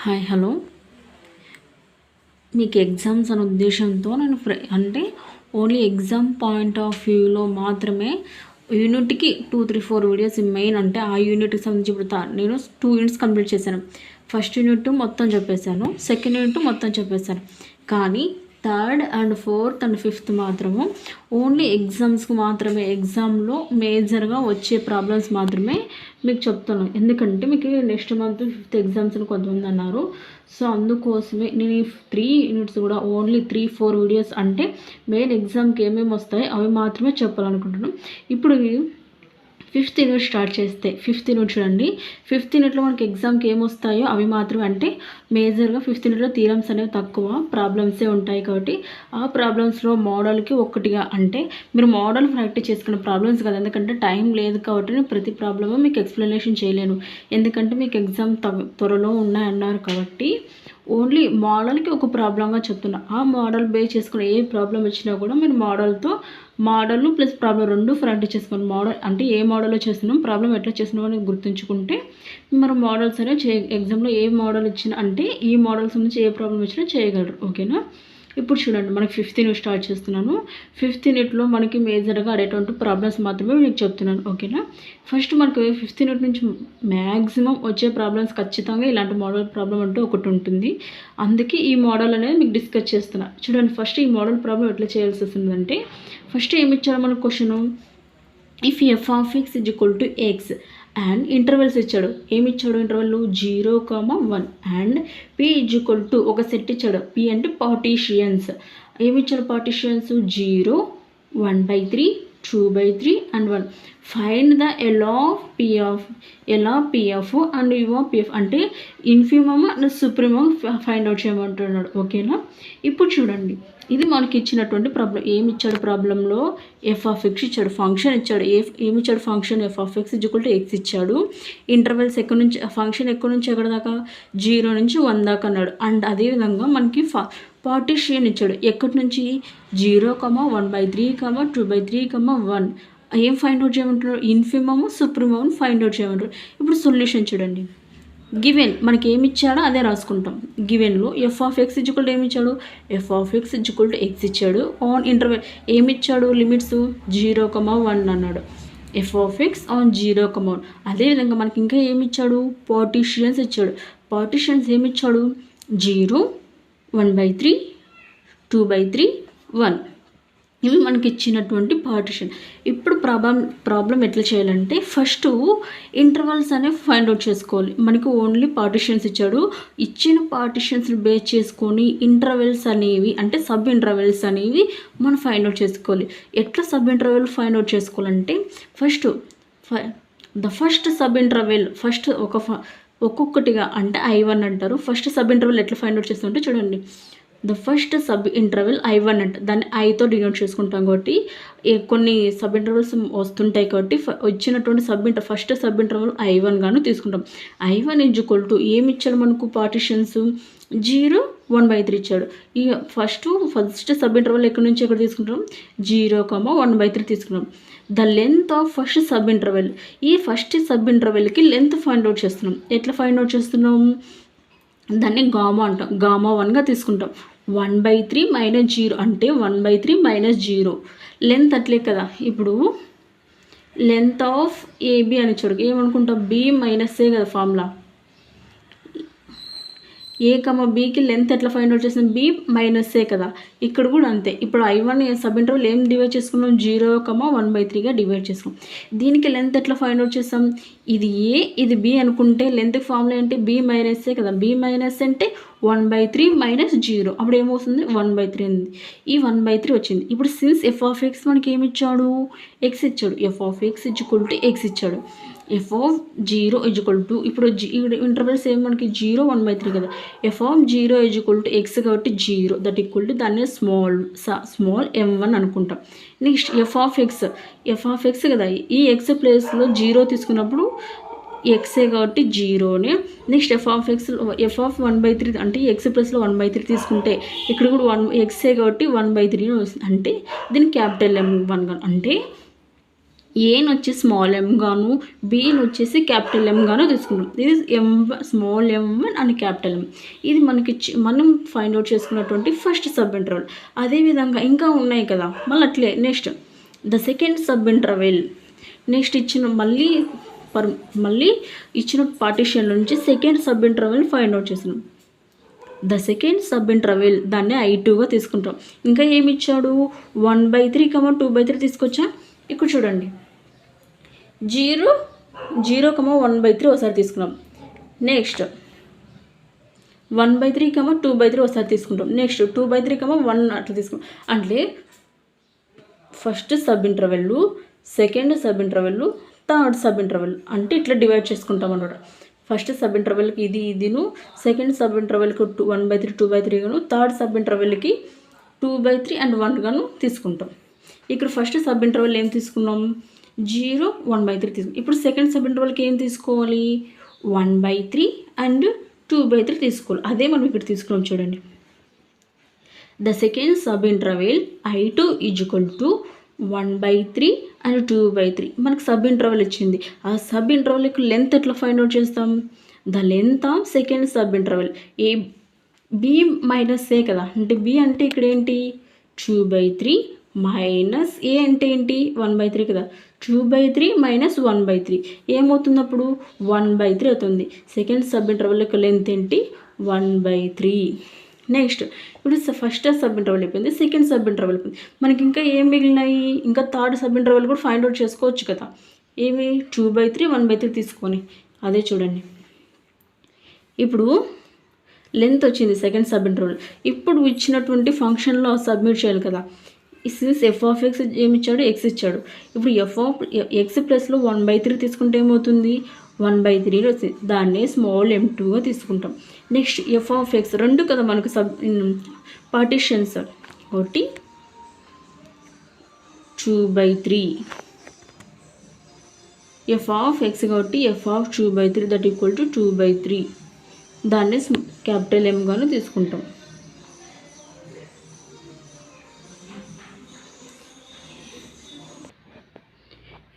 Hi hello. మీకు exams అనే ఉద్దేశంతో నేను అంటే ఓన్లీ ఎగ్జామ్ పాయింట్ ఆఫ్ వ్యూలో మాత్రమే యూనిట్కి 2, 3, 4 వీడియోస్ మెయిన్. అంటే ఆ యూనిట్కి సంబంధించి ఇప్పుడు నేను 2 యూనిట్స్ కంప్లీట్ చేశాను. ఫస్ట్ యూనిట్ మొత్తం చెప్పేశాను, సెకండ్ యూనిట్ మొత్తం చెప్పేశాను. కానీ third and fourth and fifth మాత్రము ఓన్లీ ఎగ్జామ్స్కి మాత్రమే, ఎగ్జామ్లో మేజర్గా వచ్చే ప్రాబ్లమ్స్ మాత్రమే మీకు చెప్తున్నాను. ఎందుకంటే మీకు నెక్స్ట్ మంత్ 5th ఎగ్జామ్స్ అని కొంతమంది అన్నారు. సో అందుకోసమే నేను ఈ 3 యూనిట్స్ కూడా ఓన్లీ 3-4 వీడియోస్, అంటే మెయిన్ ఎగ్జామ్కి ఏమేమి వస్తాయి అవి మాత్రమే చెప్పాలనుకుంటున్నాను. ఇప్పుడు 5th యూనిట్ స్టార్ట్ చేస్తే 5th యూనిట్ చూడండి. 5th యూనిట్లో మనకి ఎగ్జామ్కి ఏమొస్తాయో అవి మాత్రమే. అంటే మేజర్గా 5th యూనిట్లో థీరమ్స్ అనేవి తక్కువ, ప్రాబ్లమ్సే ఉంటాయి. కాబట్టి ఆ ప్రాబ్లమ్స్లో మోడల్కి ఒక్కటిగా, అంటే మీరు మోడల్ ప్రాక్టీస్ చేసుకున్న ప్రాబ్లమ్స్ కదా, ఎందుకంటే టైం లేదు కాబట్టి నేను ప్రతి ప్రాబ్లము మీకు ఎక్స్ప్లెనేషన్ చేయలేను. ఎందుకంటే మీకు ఎగ్జామ్ త్వరలో ఉన్నాయన్నారు కాబట్టి ఓన్లీ మోడల్కి ఒక ప్రాబ్లంగా చెప్తున్నా. ఆ మోడల్ బేస్ చేసుకుని ఏ ప్రాబ్లం వచ్చినా కూడా మీరు మోడల్ ప్లస్ ప్రాబ్లం 2 ప్రాక్టీస్ చేసుకోండి. మోడల్ అంటే ఏ మోడల్లో చేస్తున్నాం, ప్రాబ్లం ఎట్లా చేస్తున్నాం అని గుర్తుంచుకుంటే మరి మోడల్స్ అనేవి ఎగ్జామ్లో ఏ మోడల్ ఇచ్చినా, అంటే ఈ మోడల్స్ నుంచి ఏ ప్రాబ్లం వచ్చినా చేయగలరు. ఓకేనా? ఇప్పుడు చూడండి, మనకి 5th యూనిట్ స్టార్ట్ చేస్తున్నాను. 5th యూనిట్లో మనకి మేజర్గా అడేటువంటి ప్రాబ్లమ్స్ మాత్రమే మీకు చెప్తున్నాను. ఓకేనా? ఫస్ట్ మనకు 5th యూనిట్ నుంచి మ్యాక్సిమం వచ్చే ప్రాబ్లమ్స్ ఖచ్చితంగా ఇలాంటి మోడల్ ప్రాబ్లం అంటూ ఒకటి ఉంటుంది. అందుకే ఈ మోడల్ అనేది మీకు డిస్కస్ చేస్తున్నా. చూడండి, ఫస్ట్ ఈ మోడల్ ప్రాబ్లం ఎట్లా చేయాల్సి వస్తుందంటే, ఫస్ట్ ఏమి ఇచ్చాడు మనకు question, if F of X is equal to X and intervals ఇచ్చాడు. ఏమి ఇచ్చాడు? Interval 0,1 and P is equal to ఒక సెట్ ఇచ్చాడు. పి అంటే పార్టీషియన్స్. ఏమి ఇచ్చాడు partitions? 0, 1/3, 2/3 and 1. Find the L of P of and U of P F, అంటే infimum and supremum find out చేయమంటున్నాడు. ఓకేనా? ఇప్పుడు చూడండి, ఇది మనకి ఇచ్చినటువంటి ప్రాబ్లం. ఏమి ఇచ్చాడు ప్రాబ్లంలో? ఎఫ్ ఆఫ్ ఎక్స్ ఇచ్చాడు, ఫంక్షన్ ఇచ్చాడు. ఏమి ఇచ్చాడు? Function F of X equal to X ఇచ్చాడు. ఇంటర్వెల్స్ ఎక్కడి నుంచి, ఫంక్షన్ ఎక్కడి నుంచి ఎక్కడి దాకా? 0 నుంచి 1 దాకా అన్నాడు. అండ్ అదేవిధంగా మనకి పార్టీషియన్ ఇచ్చాడు. ఎక్కడి నుంచి? 0, 1/3, 2/3, 1. ఏం ఫైండ్ అవుట్ చేయమంటున్నారు? ఇన్ఫిమమ్ సుప్రీమమ్ ఫైండ్ అవుట్ చేయమంటారు. ఇప్పుడు సొల్యూషన్ చూడండి. గివెన్ మనకి ఏమి ఇచ్చాడో అదే రాసుకుంటాం. గివెన్లో F of X equal to ఏమి ఇచ్చాడు? F of X equal to X ఇచ్చాడు. ఆన్ ఇంటర్వెల్ ఏమి ఇచ్చాడు? లిమిట్స్ 0,1 అన్నాడు. F of X on 0,1. అదేవిధంగా మనకి ఇంకా ఏమి ఇచ్చాడు? పార్టీషియన్స్ ఇచ్చాడు. పార్టీషియన్స్ ఏమి ఇచ్చాడు? 0, 1/3, 2/3, 1. ఇవి మనకి ఇచ్చినటువంటి పార్టీషన్. ఇప్పుడు ప్రాబ్లం ఎట్లా చేయాలంటే, ఫస్ట్ ఇంటర్వల్స్ అనేవి ఫైండ్ అవుట్ చేసుకోవాలి. మనకి ఓన్లీ పార్టీషన్స్ ఇచ్చాడు. ఇచ్చిన పార్టీషన్స్ని బేస్ చేసుకొని ఇంటర్వెల్స్ అనేవి, అంటే సబ్ ఇంటర్వెల్స్ అనేవి మనం ఫైండ్ అవుట్ చేసుకోవాలి. ఎట్లా సబ్ ఇంటర్వెల్ ఫైండ్ అవుట్ చేసుకోవాలంటే, ఫస్ట్ సబ్ ఇంటర్వెల్ ఫస్ట్ ఒక్కొక్కటిగా, అంటే I1 అంటారు. ఫస్ట్ సబ్ ఇంటర్వెల్ ఎట్లా ఫైండ్ అవుట్ చేస్తుంటే చూడండి, the first sub interval I1 అంట, దాన్ని ఐతో డినోట్ చేసుకుంటాం. కాబట్టి కొన్ని సబ్ ఇంటర్వెల్స్ వస్తుంటాయి కాబట్టి వచ్చినటువంటి ఫస్ట్ సబ్ ఇంటర్వెల్ I1 గాను తీసుకుంటాం. I1 ఈజ్ ఈక్వల్ టు ఏమి ఇచ్చాడు మనకు? పార్టీషన్స్ 0, 1/3 ఇచ్చాడు. ఈ ఫస్ట్ సబ్ ఇంటర్వెల్ ఎక్కడి నుంచి ఎక్కడ తీసుకుంటాం? 0, 1/3 తీసుకున్నాం. The length of first sub interval, ఈ ఫస్ట్ సబ్ ఇంటర్వెల్కి లెంత్ ఫైండ్ అవుట్ చేస్తున్నాం. ఎట్లా ఫైండ్ అవుట్ చేస్తున్నాం? దాన్ని గామా అంటాం. గామా 1గా తీసుకుంటాం. 1/3 - 0 అంటే 1/3 - 0. లెంత్ అట్లే కదా. ఇప్పుడు లెంత్ ఆఫ్ ఏబి అని చూడు, ఏమనుకుంటాం? B - A కదా ఫార్ములా. A, Bకి లెంత్ ఎట్లా ఫైండ్ అవుట్ చేస్తాం? B - A కదా. ఇక్కడ కూడా అంతే. ఇప్పుడు I1 సబ్ ఇంటర్వెల్ ఏం డివైడ్ చేసుకున్నాం? 0, 1/3గా డివైడ్ చేసుకున్నాం. దీనికి లెంత్ ఎట్లా ఫైండ్ అవుట్ చేస్తాం? ఇది A, ఇది B అనుకుంటే లెంత్ ఫార్ములా ఏంటి? B - A కదా. B - A అంటే 1/3 - 0. అప్పుడు ఏమవుతుంది? 1/3 ఉంది. ఈ 1/3 వచ్చింది. ఇప్పుడు సిన్స్ ఎఫ్ ఆఫ్ ఎక్స్ మనకి ఏమి ఇచ్చాడు? ఎక్స్ ఇచ్చాడు. F of X equal to X ఇచ్చాడు. ఎఫ్ ఆఫ్ 0 ఈక్వల్ టు, ఇప్పుడు ఇంటర్వెల్స్ ఏమి మనకి 0, 1/3 కదా. F of 0 equal to X కాబట్టి 0, దట్ ఈక్వల్ టు దాన్ని స్మాల్ m1 అనుకుంటాం. నెక్స్ట్ ఎఫ్ ఆఫ్ ఎక్స్ కదా. ఈ ఎక్స్ ప్లేస్లో 0 తీసుకున్నప్పుడు ఎక్సే కాబట్టి 0నే. నెక్స్ట్ ఎఫ్ ఆఫ్ 1/3 అంటే ఎక్స్ ప్లస్లో 1/3 తీసుకుంటే ఇక్కడ కూడా ఎక్సే కాబట్టి 1/3 వస్తుంది. అంటే దీన్ని క్యాపిటల్ M1 అంటే ఏని వచ్చి స్మాల్ ఎమ్ గాను, బిని వచ్చేసి క్యాపిటల్ ఎమ్ గాను తీసుకుంటాం. ఇది స్మాల్ m1 అండ్ క్యాపిటల్ ఎమ్. ఇది మనం ఫైండ్ అవుట్ చేసుకున్నటువంటి ఫస్ట్ సబ్ ఇంటర్వెల్. అదేవిధంగా ఇంకా ఉన్నాయి కదా, మళ్ళీ అట్లే next the second sub interval. Next మళ్ళీ ఇచ్చిన పార్టీషన్ నుంచి second sub interval find out చేసినాం. ద సెకండ్ సబ్ ఇంటర్వెల్ దాన్ని I2గా తీసుకుంటాం. ఇంకా ఏమి ఇచ్చాడు, 1/3, 2/3 తీసుకొచ్చా. ఇక్కడ చూడండి 0, 1/3 ఒకసారి తీసుకున్నాం. నెక్స్ట్ 1/3, 2/3 ఒకసారి తీసుకుంటాం. నెక్స్ట్ 2/3, 1 అట్లా తీసుకుంటాం. అంటే first sub interval, second sub interval, third sub interval అంటే ఇట్లా డివైడ్ చేసుకుంటాం అన్నమాట. ఫస్ట్ సబ్ ఇంటర్వెల్కి ఇదిను, సెకండ్ సబ్ ఇంటర్వెల్కి 1/3, 2/3 గాను, థర్డ్ సబ్ ఇంటర్వెల్కి 2/3 అండ్ 1 గాను తీసుకుంటాం. ఇక్కడ ఫస్ట్ సబ్ ఇంటర్వెల్ ఏం తీసుకున్నాం, 0, 1/3 తీసుకున్నాం. ఇప్పుడు సెకండ్ సబ్ ఇంటర్వెల్కి ఏం తీసుకోవాలి, 1/3 అండ్ 2/3 తీసుకోవాలి. అదే మనం ఇక్కడ తీసుకున్నాం చూడండి. The second sub interval I2 = 1/3 and 2/3. మనకు సబ్ ఇంటర్వెల్ వచ్చింది. ఆ సబ్ ఇంటర్వెల్కి లెంత్ ఎట్లా ఫైండ్ అవుట్ చేస్తాం, the length of second sub interval. B - A కదా, అంటే B అంటే ఇక్కడ ఏంటి 2/3 మైనస్ A అంటే ఏంటి 1/3 కదా, 2/3 - 1/3 ఏమవుతుంది అప్పుడు 1/3 అవుతుంది. సెకండ్ సబ్ ఇంటర్వెల్ యొక్క లెంత్ ఏంటి 1/3. నెక్స్ట్ ఇప్పుడు ఫస్ట్ సబ్ ఇంటర్వెల్ అయిపోయింది, సెకండ్ సబ్ ఇంటర్వెల్ అయిపోయింది. మనకి ఇంకా ఏం మిగిలినాయి, ఇంకా థర్డ్ సబ్ ఇంటర్వెల్ కూడా ఫైండ్ అవుట్ చేసుకోవచ్చు కదా. ఏమి 2/3, 1/3 తీసుకొని అదే చూడండి. ఇప్పుడు లెంత్ వచ్చింది సెకండ్ సబ్ ఇంటర్వెల్. ఇప్పుడు ఇచ్చినటువంటి ఫంక్షన్లో సబ్మిట్ చేయాలి కదా. సిన్స్ f(x) ఏమి ఇచ్చాడు, x ఇచ్చాడు. ఇప్పుడు f(x) ప్లస్లో 1/3 తీసుకుంటే ఏమవుతుంది 1/3 వస్తుంది. దాన్నే స్మాల్ m2గా తీసుకుంటాం. నెక్స్ట్ f(x) రెండు కదా మనకు పార్టీషన్స్, ఒకటి 2/3 f(x) కాబట్టి f(2/3) దట్ ఈక్వల్ టు 2/3. దాన్నే క్యాపిటల్ M గాను తీసుకుంటాం.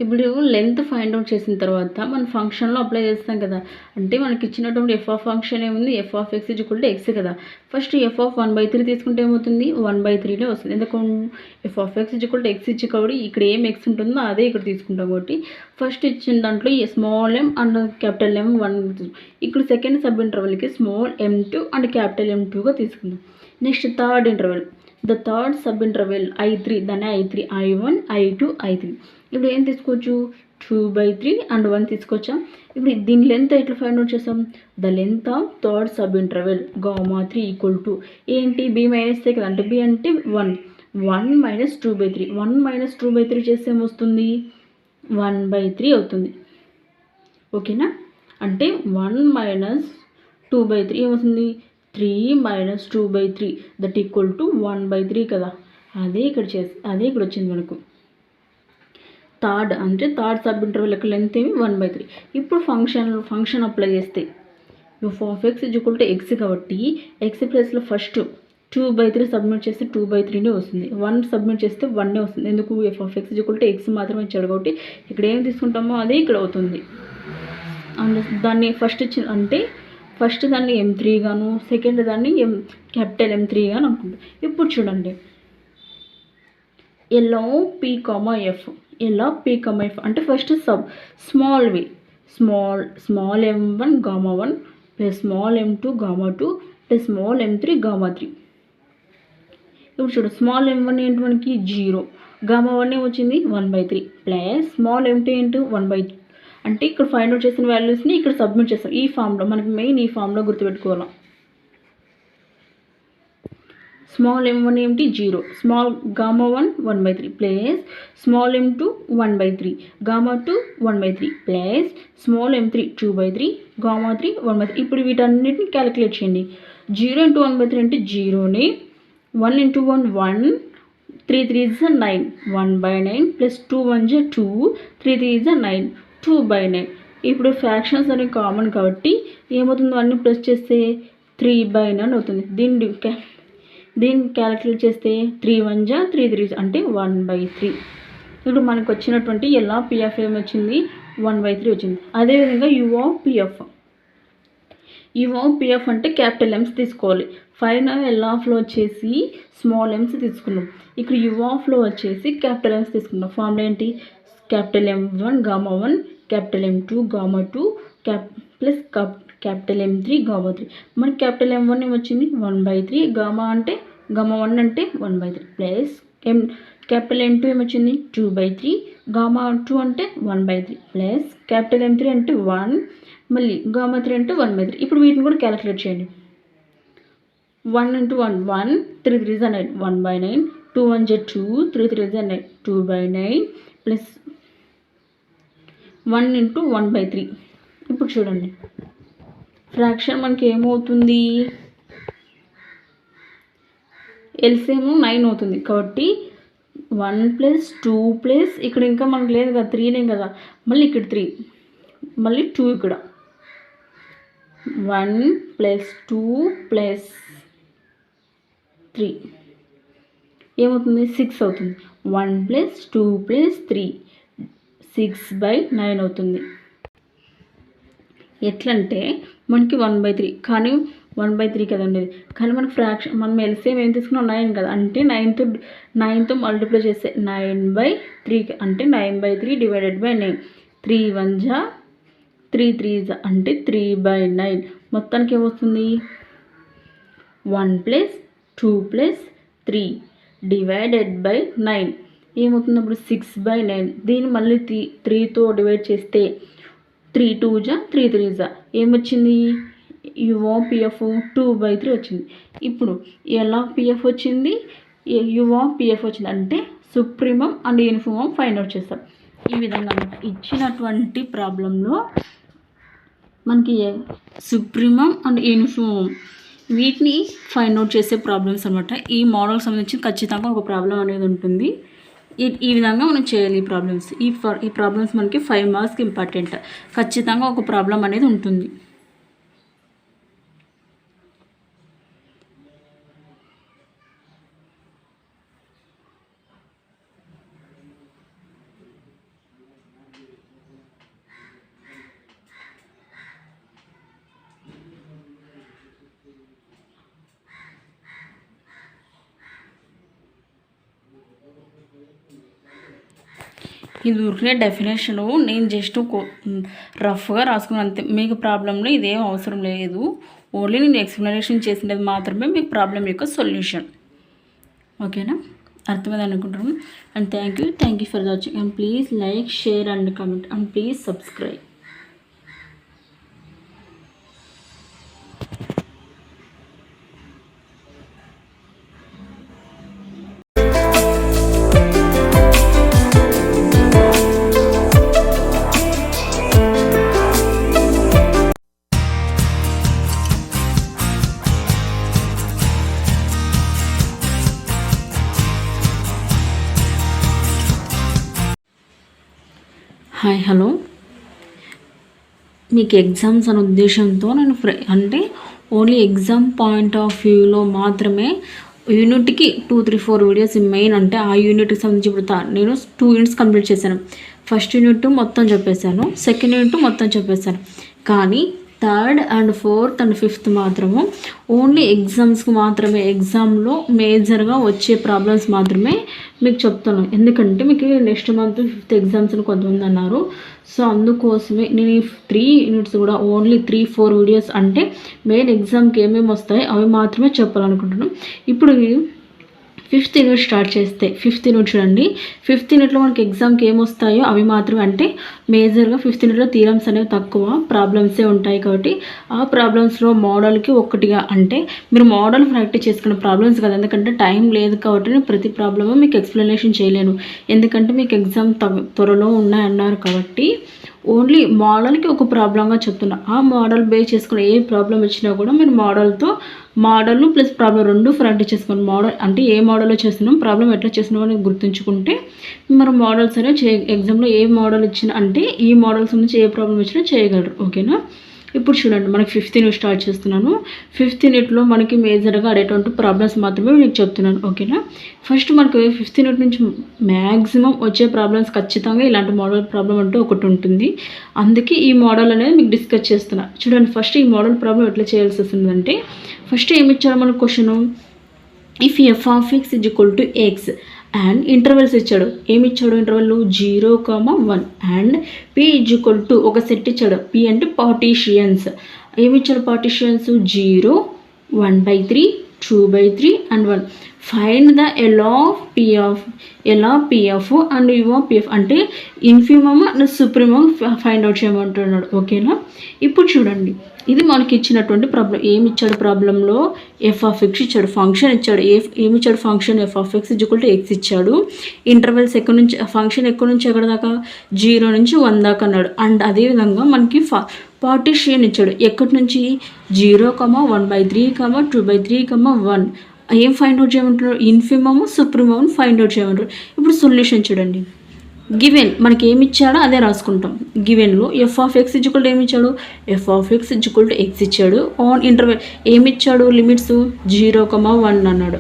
ఇప్పుడు లెంత్ ఫైండ్ అవుట్ చేసిన తర్వాత మన ఫంక్షన్లో అప్లై చేస్తాం కదా. అంటే మనకి ఇచ్చినటువంటి ఫంక్షన్ ఏముంది, f(x) = x కదా. ఫస్ట్ f(1/3) తీసుకుంటే ఏమవుతుంది 1/3 వస్తుంది. ఎందుకు f(x) = x ఇచ్చి కాబట్టి ఇక్కడ ఏం x ఉంటుందో అదే ఇక్కడ తీసుకుంటాం. కాబట్టి ఫస్ట్ ఇచ్చిన దాంట్లో small m and capital M1. ఇక్కడ సెకండ్ సబ్ ఇంటర్వెల్కి స్మాల్ m2 అండ్ క్యాపిటల్ M2గా తీసుకుందాం. Next third interval, the third sub interval I3, దాన్ని I3, I1, I2, I3. ఇప్పుడు ఏం తీసుకోవచ్చు 2/3 అండ్ 1 తీసుకొచ్చాం. ఇప్పుడు దీని లెంత్ ఎట్లా ఫైండ్ అవుట్ చేస్తాం, the length of third sub interval Γ3 = ఏంటి B - A కదా, అంటే B అంటే 1 - 2/3. 1 - 2/3 చేస్తే ఏమొస్తుంది 1/3 అవుతుంది. ఓకేనా, అంటే 1 - 2/3 ఏమవుతుంది 3 - 2/3 దట్ ఈక్వల్ టు 1/3 కదా. అదే ఇక్కడ వచ్చింది మనకు. థర్డ్ సబ్ ఇంటర్వెల్ యొక్క లెంత్ ఏమి 1/3. ఇప్పుడు ఫంక్షన్ అప్లై చేస్తే f(x) = x కాబట్టి x ప్లస్లో ఫస్ట్ 2/3 సబ్మిట్ చేస్తే 2/3 వస్తుంది. 1 సబ్మిట్ చేస్తే 1 వస్తుంది. ఎందుకు f(x) = x మాత్రమే ఇచ్చాడు కాబట్టి ఇక్కడ ఏం తీసుకుంటామో అదే ఇక్కడ అవుతుంది. దాన్ని ఫస్ట్ దాన్ని M3 గాను, సెకండ్ దాన్ని క్యాపిటల్ M3 గాను అనుకుంటాం. ఇప్పుడు చూడండి LP, F అంటే first small m1 Γ1 plus small m2 Γ2 plus small m3 Γ3. ఇప్పుడు చూడు స్మాల్ m1 ఏంటి మనకి 0, Γ1 వచ్చింది 1/3 ప్లస్ స్మాల్ m2 ఏంటి 1/3. అంటే ఇక్కడ ఫైండ్ అవుట్ చేసిన వాల్యూస్ని ఇక్కడ సబ్మిట్ చేస్తాం. ఈ ఫామ్లో మనకి మెయిన్ ఈ ఫామ్లో గుర్తుపెట్టుకోవాలి. స్మాల్ m1 ఏమిటి 0, small Γ1 1/3 plus small m2 1/3, Γ2 1/3 plus small m3 2/3, Γ3 1/3. ఇప్పుడు వీటన్నిటిని క్యాలిక్యులేట్ చేయండి. 0 × 1/3 అంటే 0ని, 1 × 1 1, 3 3s 9, 1/9 ప్లస్ 2 1s 2, 3 3s 9, 2/9. ఇప్పుడు ఫ్రాక్షన్స్ అనేవి కామన్ కాబట్టి ఏమవుతుందో అన్ని ప్లస్ చేస్తే 3/9 అవుతుంది. దీన్ని క్యాలిక్యులేట్ చేస్తే 3 1s 3 3s అంటే 1/3. ఇప్పుడు మనకు వచ్చినటువంటి ఎల్ ఆఫ్ పిఎఫ్ ఏమొచ్చింది 1/3 వచ్చింది. అదేవిధంగా యూ ఆఫ్ పిఎఫ్ అంటే క్యాపిటల్ ఎమ్స్ తీసుకోవాలి. ఫైనల్ ఎల్ ఆఫ్లో వచ్చేసి స్మాల్ ఎమ్స్ తీసుకున్నాం. ఇక్కడ యూ ఆఫ్లో వచ్చేసి క్యాపిటల్ ఎమ్స్ తీసుకున్నాం. ఫార్ములా ఏంటి? Capital M1 gamma 1, capital M2 gamma 2 plus capital M3 gamma 3. మనకి క్యాపిటల్ M1 ఏమొచ్చింది 1/3, గామా 1 అంటే 1/3 ప్లస్ క్యాపిటల్ M2 ఏమొచ్చింది 2/3, గామా 2 అంటే 1/3 ప్లస్ క్యాపిటల్ M3 అంటే 1, మళ్ళీ గామా 3 అంటే 1/3. ఇప్పుడు వీటిని కూడా క్యాలిక్యులేట్ చేయండి. 1 into 1 1, 3 3s are 9 1/9, 2 1s are 2, 3 3s are 9 2/9 plus 1 into 1/3. ఇప్పుడు చూడండి ఫ్రాక్షన్ మనకి ఏమవుతుంది, ఎల్సిఎం 9 అవుతుంది కాబట్టి 1 + 2 ప్లస్ ఇక్కడ ఇంకా మనకు లేదు కదా 3నే కదా, మళ్ళీ ఇక్కడ 3, మళ్ళీ 2 ఇక్కడ 1 + 2 + 3 ఏమవుతుంది 6 అవుతుంది. 1 + 2 + 3 6/9 అవుతుంది. ఎట్లంటే మనకి 1/3 కానీ 1/3 కదండి, కానీ మనకి ఫ్రాక్షన్ మనం ఎల్సిఎం ఏం తీసుకున్నాం 9 కదా, అంటే 9తో మల్టిప్లై చేస్తే 9/3 అంటే 9/3 / 9. 3 1s 3 3s అంటే 3/9. మొత్తానికి ఏమవుతుంది 1 + 2 + 3 / 9 ఏమవుతుంది అప్పుడు 6/9. దీన్ని మళ్ళీ 3తో డివైడ్ చేస్తే 3 2s 3 3s ఏమొచ్చింది యూ ఆఫ్ పిఎఫ్ 2/3 వచ్చింది. ఇప్పుడు ఎల్ ఆఫ్ పిఎఫ్ వచ్చింది, యూ ఆఫ్ పిఎఫ్ వచ్చింది, అంటే సుప్రీమం అండ్ యూనిఫామం ఫైండ్ అవుట్ చేస్తాం. ఈ విధంగా ఇచ్చినటువంటి ప్రాబ్లంలో మనకి సుప్రీమం అండ్ యూనిఫామం వీటిని ఫైండ్ అవుట్ చేసే ప్రాబ్లమ్స్ అనమాట. ఈ మోడల్కి సంబంధించి ఖచ్చితంగా ఒక ప్రాబ్లం అనేది ఉంటుంది. ఈ విధంగా మనం చేయాలి ఈ ప్రాబ్లమ్స్. ఈ ప్రాబ్లమ్స్ మనకి 5 మార్క్స్కి ఇంపార్టెంట్. ఖచ్చితంగా ఒక ప్రాబ్లం అనేది ఉంటుంది. ఇది ఊరికే డెఫినేషను, నేను జస్ట్ రఫ్గా రాసుకున్నాను అంతే. మీకు ప్రాబ్లంలో ఇదేం అవసరం లేదు. ఓన్లీ నేను ఎక్స్ప్లెనేషన్ చేసినది మాత్రమే మీకు ప్రాబ్లం యొక్క సొల్యూషన్. ఓకేనా? అర్థమైంది అనుకుంటున్నాను. And thank you for watching. And please like, share and comment and please subscribe. Hi hello, మీకు ఎగ్జామ్స్ అనే ఉద్దేశంతో నేను అంటే ఓన్లీ ఎగ్జామ్ పాయింట్ ఆఫ్ వ్యూలో మాత్రమే యూనిట్కి 2-3-4 వీడియోస్ మెయిన్ అంటే ఆ యూనిట్కి సంబంధించి ఇప్పుడు నేను 2 యూనిట్స్ కంప్లీట్ చేశాను. ఫస్ట్ యూనిట్ మొత్తం చెప్పేశాను, సెకండ్ యూనిట్ మొత్తం చెప్పేశాను. కానీ 3rd and 4th and 5th మాత్రము ఓన్లీ ఎగ్జామ్స్కి మాత్రమే, ఎగ్జామ్లో మేజర్గా వచ్చే ప్రాబ్లమ్స్ మాత్రమే మీకు చెప్తాను. ఎందుకంటే మీకు నెక్స్ట్ మంత్ 5th ఎగ్జామ్స్ అని కొంతమంది అన్నారు. సో అందుకోసమే నేను ఈ 3 యూనిట్స్ కూడా ఓన్లీ 3-4 వీడియోస్ అంటే మెయిన్ ఎగ్జామ్కి ఏమేమి వస్తాయి అవి మాత్రమే చెప్పాలనుకుంటున్నాను. ఇప్పుడు 5th యూనిట్ స్టార్ట్ చేస్తే 5th యూనిట్ చూడండి. 5th యూనిట్లో మనకి ఎగ్జామ్కి ఏమొస్తాయో అవి మాత్రమే, అంటే మేజర్గా 5th యూనిట్లో థీరమ్స్ అనేవి తక్కువ, ప్రాబ్లమ్సే ఉంటాయి. కాబట్టి ఆ ప్రాబ్లమ్స్లో మోడల్కి ఒక్కటిగా, అంటే మీరు మోడల్ ప్రాక్టీస్ చేసుకున్న ప్రాబ్లమ్స్ కదా, ఎందుకంటే టైం లేదు కాబట్టి నేను ప్రతి ప్రాబ్లము మీకు ఎక్స్ప్లెనేషన్ చేయలేను. ఎందుకంటే మీకు ఎగ్జామ్ త్వరలో ఉన్నాయన్నారు కాబట్టి ఓన్లీ మోడల్కి ఒక ప్రాబ్లంగా చెప్తున్నా. ఆ మోడల్ బేస్ చేసుకుని ఏ ప్రాబ్లం వచ్చినా కూడా మీరు మోడల్ ప్లస్ ప్రాబ్లం 2 ప్రాక్టీస్ చేసుకోండి. మోడల్ అంటే ఏ మోడల్లో చేస్తున్నాం, ప్రాబ్లం ఎట్లా చేస్తున్నాం అని గుర్తుంచుకుంటే మరి మోడల్స్ అనేవి ఎగ్జామ్లో ఏ మోడల్ ఇచ్చినా, అంటే ఈ మోడల్స్ నుంచి ఏ ప్రాబ్లం వచ్చినా చేయగలరు. ఓకేనా? ఇప్పుడు చూడండి మనకి 5th యూనిట్ స్టార్ట్ చేస్తున్నాను. 5th యూనిట్లో మనకి మేజర్గా అడేటువంటి ప్రాబ్లమ్స్ మాత్రమే మీకు చెప్తున్నాను, ఓకేనా. ఫస్ట్ మనకు 5th యూనిట్ నుంచి మ్యాక్సిమం వచ్చే ప్రాబ్లమ్స్ ఖచ్చితంగా ఇలాంటి మోడల్ ప్రాబ్లం అంటూ ఒకటి ఉంటుంది. అందుకే ఈ మోడల్ అనేది మీకు డిస్కస్ చేస్తున్నా. చూడండి ఫస్ట్ ఈ మోడల్ ప్రాబ్లం ఎట్లా చేయాల్సి వస్తుందంటే, ఫస్ట్ ఏమి ఇచ్చారు మనకు question, if F of X is equal to X and intervals ఇచ్చాడు. ఏమి ఇచ్చాడు interval 0,1 and P is equal to ఒక సెట్ ఇచ్చాడు. పి అంటే పార్టీషియన్స్. ఏమి ఇచ్చాడు partitions 0, 1/3, 2/3 and 1. Find the L of P of and U of P F అంటే infimum and supremum find out చేయమంటున్నాడు, ఓకేనా. ఇప్పుడు చూడండి ఇది మనకి ఇచ్చినటువంటి ప్రాబ్లం. ఏమి ఇచ్చాడు ప్రాబ్లంలో ఎఫ్ ఆఫ్ ఎక్స్ ఇచ్చాడు, ఫంక్షన్ ఇచ్చాడు. ఏమి ఇచ్చాడు function F of X equal to X ఇచ్చాడు. ఇంటర్వెల్స్ ఎక్కడి నుంచి ఫంక్షన్ ఎక్కడి నుంచి ఎక్కడ దాకా 0 నుంచి 1 దాకా అన్నాడు. అండ్ అదేవిధంగా మనకి పార్టీషియన్ ఇచ్చాడు. ఎక్కడి నుంచి 0, 1/3, 2/3, 1. ఏం ఫైండ్ అవుట్ చేయమంటారు ఇన్ఫిమమ్ సుప్రీమమ్ ఫైండ్ అవుట్ చేయమంటారు. ఇప్పుడు సొల్యూషన్ చూడండి. గివెన్ మనకి ఏమి ఇచ్చాడో అదే రాసుకుంటాం. గివెన్లో F of X equal to ఏమి ఇచ్చాడు, F of X equal to X ఇచ్చాడు. ఆన్ ఇంటర్వెల్ ఏమి ఇచ్చాడు లిమిట్స్ 0,1 అన్నాడు.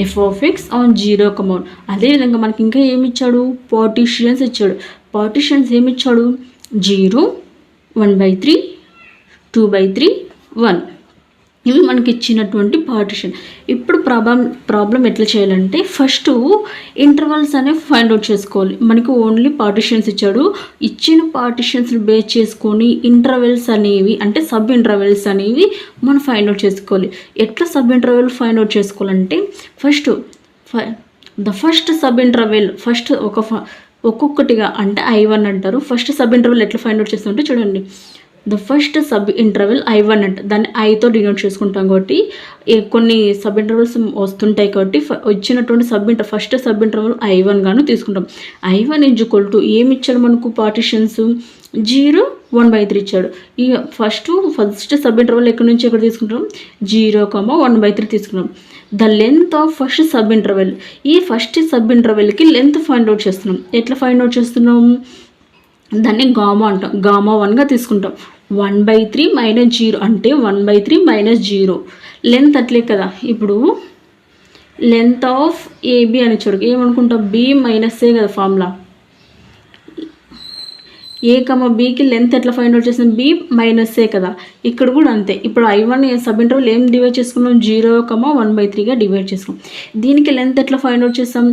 F of X on 0,1. అదేవిధంగా మనకి ఇంకా ఏమి ఇచ్చాడు పార్టీషియన్స్ ఇచ్చాడు. పార్టీషియన్స్ ఏమి ఇచ్చాడు 0, 1/3, 2/3, 1. ఇవి మనకి ఇచ్చినటువంటి పార్టిషన్. ఇప్పుడు ప్రాబ్లం ఎట్లా చేయాలంటే ఫస్ట్ ఇంటర్వల్స్ అనేవి ఫైండ్ అవుట్ చేసుకోవాలి. మనకి ఓన్లీ పార్టిషన్స్ ఇచ్చాడు. ఇచ్చిన పార్టిషన్స్ని బేస్ చేసుకొని ఇంటర్వెల్స్ అనేవి అంటే సబ్ ఇంటర్వెల్స్ అనేవి మనం ఫైండ్ అవుట్ చేసుకోవాలి. ఎట్లా సబ్ ఇంటర్వెల్ ఫైండ్ అవుట్ చేసుకోవాలంటే ఫస్ట్ సబ్ ఇంటర్వెల్ ఫస్ట్ ఒక్కొక్కటిగా అంటే I1 అంటారు. ఫస్ట్ సబ్ ఇంటర్వెల్ ఎట్లా ఫైండ్ అవుట్ చేస్తుంటే చూడండి, the first sub interval I1 అంట, దాన్ని ఐతో డినోట్ చేసుకుంటాం. కాబట్టి కొన్ని సబ్ ఇంటర్వెల్స్ వస్తుంటాయి కాబట్టి వచ్చినటువంటి ఫస్ట్ సబ్ ఇంటర్వెల్ I1 గాను తీసుకుంటాం. I1 ఈజ్ ఈక్వల్ టు ఏమి ఇచ్చాడు మనకు పార్టిషన్స్ 0, 1/3 ఇచ్చాడు. ఈ ఫస్ట్ సబ్ ఇంటర్వెల్ ఎక్కడి నుంచి ఎక్కడ తీసుకుంటాం 0, 1/3 తీసుకున్నాం. The length of first sub interval, ఈ ఫస్ట్ సబ్ ఇంటర్వెల్కి లెంత్ ఫైండ్ అవుట్ చేస్తున్నాం. ఎట్లా ఫైండ్ అవుట్ చేస్తున్నాం, దాన్ని గామా అంటాం. గామా 1గా తీసుకుంటాం. 1/3 - 0 అంటే 1/3 - 0. లెంత్ అట్లే కదా. ఇప్పుడు లెంత్ ఆఫ్ ఏబి అని చూడు ఏమనుకుంటాం B - A కదా ఫార్ములా. A, Bకి లెంత్ ఎట్లా ఫైండ్ అవుట్ చేస్తాం B - A కదా. ఇక్కడ కూడా అంతే. ఇప్పుడు I1 సబ్ ఇంటర్వెల్ ఏం డివైడ్ చేసుకున్నాం 0, 1/3గా డివైడ్ చేసుకున్నాం. దీనికి లెంత్ ఎట్లా ఫైండ్ అవుట్ చేస్తాం,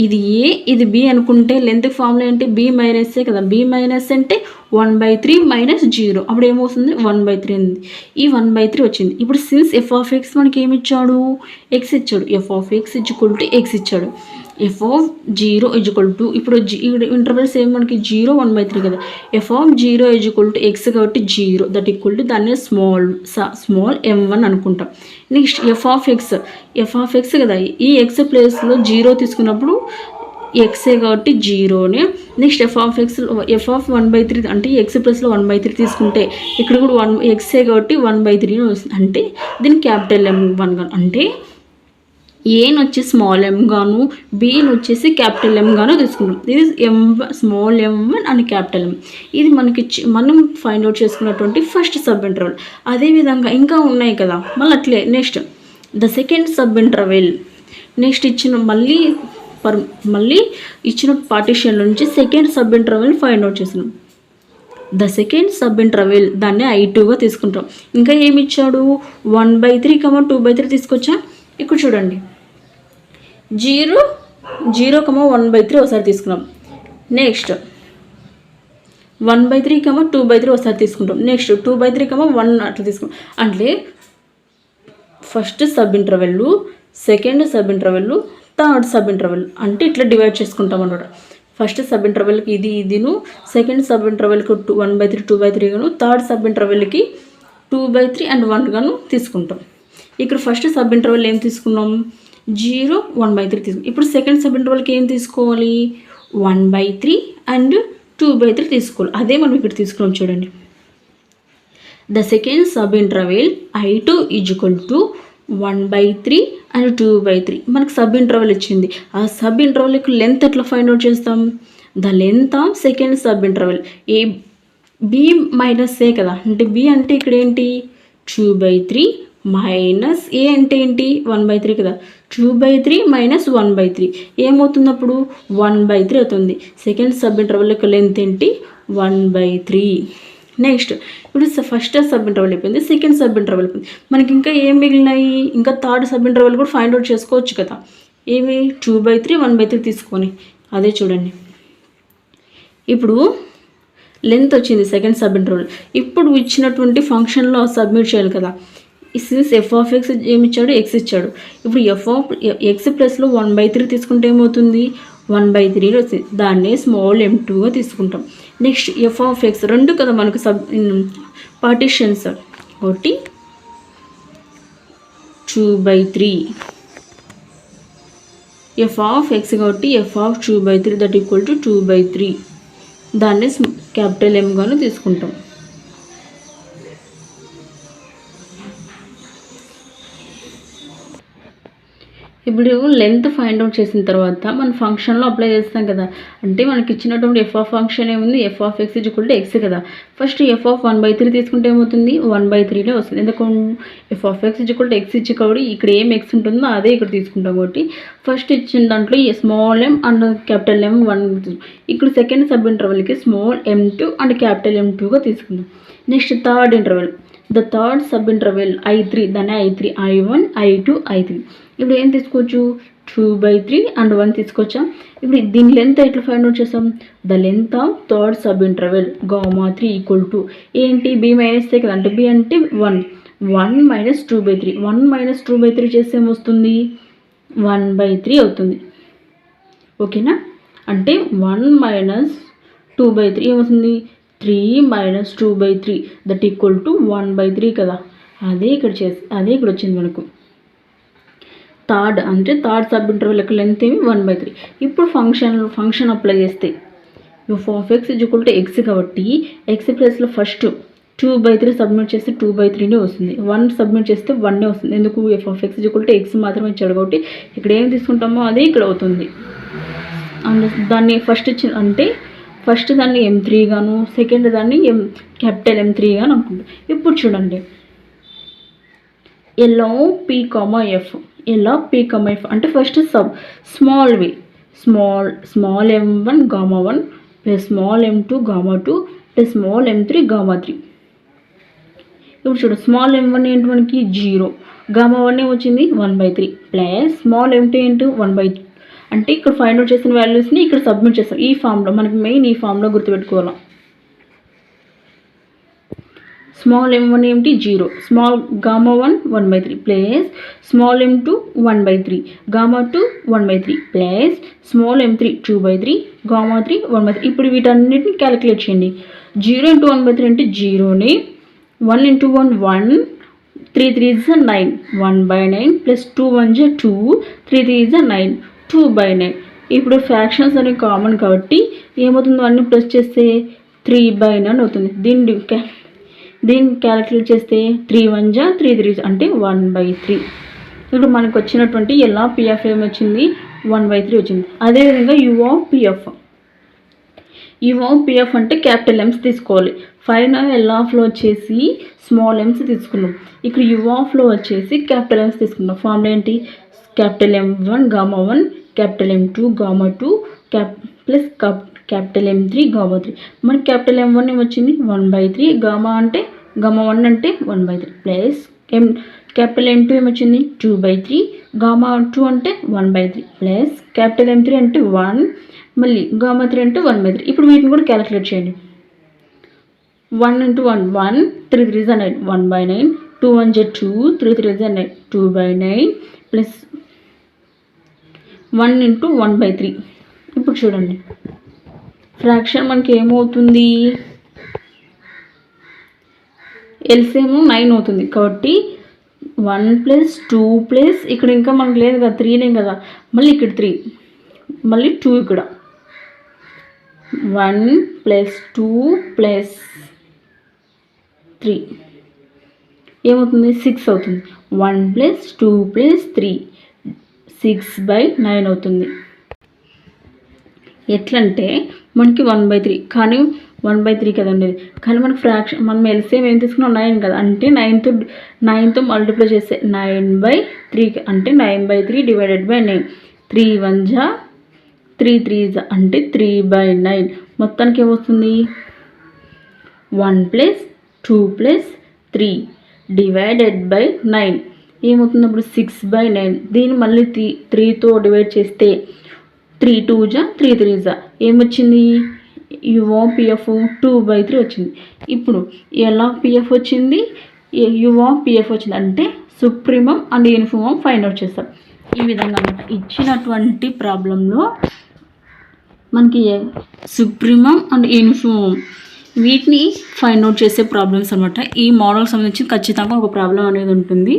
ఇది A ఇది B అనుకుంటే లెంత్ ఫార్ములా ఏంటి B - A కదా. B - అంటే 1/3 - 0 అప్పుడు ఏమవుతుంది 1/3 ఉంది. ఈ 1/3 వచ్చింది. ఇప్పుడు సిన్స్ ఎఫ్ ఆఫ్ ఎక్స్ మనకి ఏమి ఇచ్చాడు ఎక్స్ ఇచ్చాడు. F of X equal to X ఇచ్చాడు. ఎఫ్ ఆఫ్ 0 ఈక్వల్ టు ఇప్పుడు ఇంటర్వెల్స్ ఏమి మనకి 0, 1/3 కదా. F of 0 equal to X కాబట్టి 0 దట్ ఈక్వల్ టు దాన్ని స్మాల్ m1 అనుకుంటాం. నెక్స్ట్ ఎఫ్ ఆఫ్ ఎక్స్ కదా. ఈ ఎక్స్ ప్లేస్లో 0 తీసుకున్నప్పుడు ఎక్సే కాబట్టి 0నే. నెక్స్ట్ ఎఫ్ ఆఫ్ 1/3 అంటే ఎక్స్ ప్లస్లో 1/3 తీసుకుంటే ఇక్కడ కూడా ఎక్సే కాబట్టి 1/3 వస్తుంది. అంటే దీన్ని క్యాపిటల్ M1 గాను అంటే ఏని వచ్చి స్మాల్ m గాను బిని వచ్చేసి క్యాపిటల్ M గాను తీసుకుంటాం. ఇది small m1 and capital M. ఇది మనం ఫైండ్ అవుట్ చేసుకున్నటువంటి ఫస్ట్ సబ్ ఇంటర్వెల్. అదేవిధంగా ఇంకా ఉన్నాయి కదా మళ్ళీ అట్లే. Next the second sub interval. Next మళ్ళీ ఇచ్చిన పార్టిషన్ నుంచి second sub interval find out చేస్తున్నాం. ద సెకండ్ సబ్ ఇంటర్వెల్ దాన్ని I2గా తీసుకుంటాం. ఇంకా ఏమి ఇచ్చాడు 1/3, 2/3 తీసుకొచ్చా. ఇక్కడ చూడండి 0, 1/3 ఒకసారి తీసుకున్నాం. నెక్స్ట్ 1/3, 2/3 ఒకసారి తీసుకుంటాం. నెక్స్ట్ 2/3, 1 అట్లా తీసుకుంటాం. అంటే first sub interval, second sub interval, third sub interval అంటే ఇట్లా డివైడ్ చేసుకుంటాం అన్నమాట. ఫస్ట్ సబ్ ఇంటర్వెల్కి ఇదిను, సెకండ్ సబ్ ఇంటర్వెల్కి 1/3, 2/3 గాను, థర్డ్ సబ్ ఇంటర్వెల్కి 2/3 అండ్ 1 గాను తీసుకుంటాం. ఇక్కడ ఫస్ట్ సబ్ ఇంటర్వెల్ ఏం తీసుకున్నాం 0, 1/3 తీసుకున్నాం. ఇప్పుడు సెకండ్ సబ్ ఇంటర్వెల్కి ఏం తీసుకోవాలి 1/3 అండ్ 2/3 తీసుకోవాలి. అదే మనం ఇక్కడ తీసుకున్నాం చూడండి. The second sub interval I2 equal to 1/3 and 2/3. మనకు సబ్ ఇంటర్వెల్ ఇచ్చింది. ఆ సబ్ ఇంటర్వెల్కి లెంత్ ఎట్లా ఫైండ్ అవుట్ చేస్తాం, the length of second sub interval b minus a కదా, అంటే బి అంటే ఇక్కడ ఏంటి 2/3 మైనస్ ఏ అంటే ఏంటి 1/3 కదా, 2/3 మైనస్ 1/3 ఏమవుతుంది అప్పుడు 1/3 అవుతుంది. సెకండ్ సబ్ ఇంటర్వల్ యొక్క లెంత్ ఏంటి 1/3. నెక్స్ట్ ఇప్పుడు ఫస్ట్ సబ్ ఇంటర్వల్ అయిపోయింది, సెకండ్ సబ్ ఇంటర్వల్ అయిపోయింది. మనకి ఇంకా ఏం మిగిలినాయి, ఇంకా థర్డ్ సబ్ ఇంటర్వల్ కూడా ఫైండ్ అవుట్ చేసుకోవచ్చు కదా. ఏమి 2/3 1/3 తీసుకొని అదే చూడండి. ఇప్పుడు లెంత్ వచ్చింది సెకండ్ సబ్ ఇంటర్వల్. ఇప్పుడు ఇచ్చినటువంటి ఫంక్షన్లో సబ్మిట్ చేయాలి కదా. సిన్స్ f(x) ఏమి ఇచ్చాడు, ఎక్స్ ఇచ్చాడు. ఇప్పుడు f(x) ప్లస్లో 1/3 తీసుకుంటే ఏమవుతుంది 1/3 వస్తుంది. దాన్నే స్మాల్ m2గా తీసుకుంటాం. నెక్స్ట్ f(x) రెండు కదా మనకు పార్టీషన్స్, ఒకటి 2/3 f(x) కాబట్టి f(2/3) దట్ ఈక్వల్ టు 2/3. దాన్ని క్యాపిటల్ M గాను తీసుకుంటాం. ఇప్పుడు లెంత్ ఫైండ్ అవుట్ చేసిన తర్వాత మన ఫంక్షన్లో అప్లై చేస్తాం కదా. అంటే మనకి ఇచ్చినటువంటి ఎఫ్ ఆఫ్ ఫంక్షన్ ఏముంది, f(x) x కదా. ఫస్ట్ f(1/3) తీసుకుంటే ఏమవుతుంది 1/3 వస్తుంది. ఎందుకు f(x) x ఇచ్చి కాబట్టి ఇక్కడ ఏం ఎక్స్ ఉంటుందో అదే ఇక్కడ తీసుకుంటాం. కాబట్టి ఫస్ట్ ఇచ్చిన దాంట్లో small m and capital M 1, ఇక్కడ సెకండ్ సబ్ ఇంటర్వల్కి స్మాల్ m2 అండ్ క్యాపిటల్ M2గా తీసుకుందాం. Next third interval, the third sub interval I3, దాన్ని I3 I1 I2 I3. ఇప్పుడు ఏం తీసుకోవచ్చు 2/3 అండ్ 1 తీసుకొచ్చా. ఇప్పుడు దీని లెంత్ ఎట్లా ఫైండ్ అవుట్ చేస్తాం, the length of third sub interval Γ3 equal to ఏంటి b మైనస్ ఏ కదా, అంటే b అంటే 1 మైనస్ 2/3, 1 మైనస్ 2/3 చేస్తే ఏమొస్తుంది 1/3 అవుతుంది. ఓకేనా, అంటే 1 మైనస్ 2/3 ఏమవుతుంది 3 మైనస్ 2/3 దట్ ఈక్వల్ టు 1/3 కదా. అదే ఇక్కడ వచ్చింది మనకు. థర్డ్ అంటే థర్డ్ సబ్ ఇంటర్వెల్ యొక్క లెంత్ ఏమి 1/3. ఇప్పుడు ఫంక్షన్ అప్లై చేస్తే f(x) x కాబట్టి x ప్లస్లో ఫస్ట్ 2/3 సబ్మిట్ చేస్తే 2/3 వస్తుంది. 1 సబ్మిట్ చేస్తే 1 వస్తుంది. ఎందుకు f(x) x మాత్రమే ఇచ్చాడు కాబట్టి ఇక్కడ ఏం తీసుకుంటామో అదే ఇక్కడ అవుతుంది. అండ్ దాన్ని ఫస్ట్ దాన్ని M3 గాను, సెకండ్ దాన్ని క్యాపిటల్ M3 గాను అనుకుంటాం. ఇప్పుడు చూడండి LP(f) అంటే first small m1 Γ1 plus small m2 Γ2 plus small m3 Γ3. ఇప్పుడు చూడు స్మాల్ m1 ఏంటి మనకి 0, Γ1 వచ్చింది 1/3 ప్లస్ స్మాల్ m2 ఏంటి 1/3. అంటే ఇక్కడ ఫైండ్ అవుట్ చేసిన వాల్యూస్ని ఇక్కడ సబ్మిట్ చేస్తాం. ఈ ఫామ్లో మనకి మెయిన్ ఈ ఫామ్లో గుర్తుపెట్టుకోవాలి. స్మాల్ m1 ఏమిటి 0, small Γ1 1/3 plus small m2 1/3 Γ2 1/3 plus small m3 2/3 Γ3 1/3. ఇప్పుడు వీటన్నిటిని క్యాలిక్యులేట్ చేయండి. 0 × 1/3 అంటే 0ని, 1 × 1 1, 3 3 9, 1/9 ప్లస్ 2 1 2, 3 3 9, 2/9. ఇప్పుడు ఫ్రాక్షన్స్ అనేవి కామన్ కాబట్టి ఏమవుతుందో అన్ని ప్లస్ చేస్తే 3/9 అవుతుంది. దీన్ని క్యాలిక్యులేట్ చేస్తే 3 1 3 3 అంటే 1/3. ఇప్పుడు మనకు వచ్చినటువంటి LP(f) ఏమొచ్చింది 1/3 వచ్చింది. అదేవిధంగా U(p)(f) అంటే క్యాపిటల్ ఎమ్స్ తీసుకోవాలి. ఫైనల్ LOలో వచ్చేసి స్మాల్ ఎమ్స్ తీసుకున్నాం. ఇక్కడ U(లో వచ్చేసి క్యాపిటల్ ఎమ్స్ తీసుకున్నాం. ఫార్ములా ఏంటి, capital M1 Γ1 capital M2 Γ2 plus capital M3 Γ3. మనకి క్యాపిటల్ M1 ఏమొచ్చింది 1/3, Γ1 అంటే 1/3 ప్లస్ క్యాపిటల్ M2 ఏమొచ్చింది 2/3, Γ2 అంటే 1/3 ప్లస్ క్యాపిటల్ M3 అంటే 1, మళ్ళీ Γ3 అంటే 1/3. ఇప్పుడు వీటిని కూడా క్యాలిక్యులేట్ చేయండి. 1 × 1 1, 3 3 9, 1/9, 2 1 2, 3 3 9, 2/9 ప్లస్ 1 × 1/3. ఇప్పుడు చూడండి ఫ్రాక్షన్ మనకి ఏమవుతుంది, ఎల్సిఎం 9 అవుతుంది. కాబట్టి 1 + 2 ప్లస్ ఇక్కడ ఇంకా మనకు లేదు కదా 3 కదా, మళ్ళీ ఇక్కడ 3, మళ్ళీ 2 ఇక్కడ 1 + 2 + 3 ఏమవుతుంది 6 అవుతుంది. 1 + 2 + 3 6/9 అవుతుంది. ఎట్లంటే మనకి 1/3 కానీ 1/3 కదా ఉండేది. కానీ మనకు ఫ్రాక్షన్ మనం ఎల్సిఎం ఏం తీసుకున్నాం 9 కదా, అంటే 9తో మల్టిప్లై చేస్తే 9/3 అంటే 9/3 డివైడెడ్ బై 9. 3 1 జా 3 3 జా అంటే 3/9. మొత్తానికి ఏమవుతుంది 1 + 2 + 3 డివైడెడ్ బై 9 ఏమవుతుంది అప్పుడు 6/9. దీన్ని మళ్ళీ 3తో డివైడ్ చేస్తే 3 2 జా 3 3 జా ఏమొచ్చింది UOPF 2/3 వచ్చింది. ఇప్పుడు LOPF వచ్చింది, UOPF వచ్చింది, అంటే supremum and uniform find out చేస్తాం. ఈ విధంగా అన్నమాట ఇచ్చినటువంటి ప్రాబ్లంలో మనకి సుప్రీమం అండ్ యూనిఫామ్ వీటిని ఫైండ్ అవుట్ చేసే ప్రాబ్లమ్స్ అనమాట. ఈ మోడల్కి సంబంధించి ఖచ్చితంగా ఒక ప్రాబ్లం అనేది ఉంటుంది.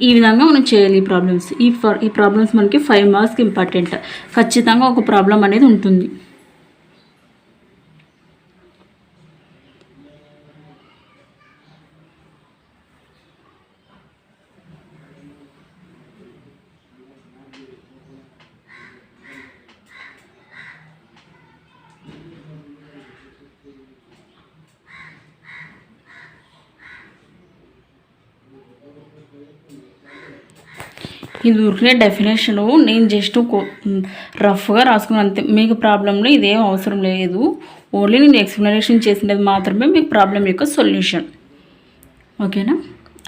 ఈ విధంగా మనం చేయాలి ఈ ప్రాబ్లమ్స్. ఈ ప్రాబ్లమ్స్ మనకి 5 మార్క్స్కి ఇంపార్టెంట్. ఖచ్చితంగా ఒక ప్రాబ్లం అనేది ఉంటుంది. ఇది ఊరికే డెఫినేషను, నేను జస్ట్ రఫ్గా రాసుకున్నాను అంతే. మీకు ప్రాబ్లంలో ఇదేం అవసరం లేదు. ఓన్లీ నేను ఎక్స్ప్లెనేషన్ చేసినది మాత్రమే మీకు ప్రాబ్లం యొక్క సొల్యూషన్. ఓకేనా,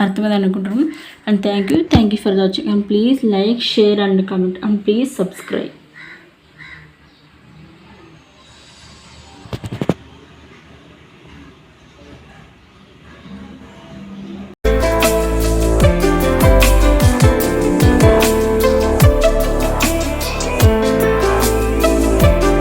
అర్థమైంది అనుకుంటున్నాను. And thank you for watching. And please like, share and comment and please subscribe.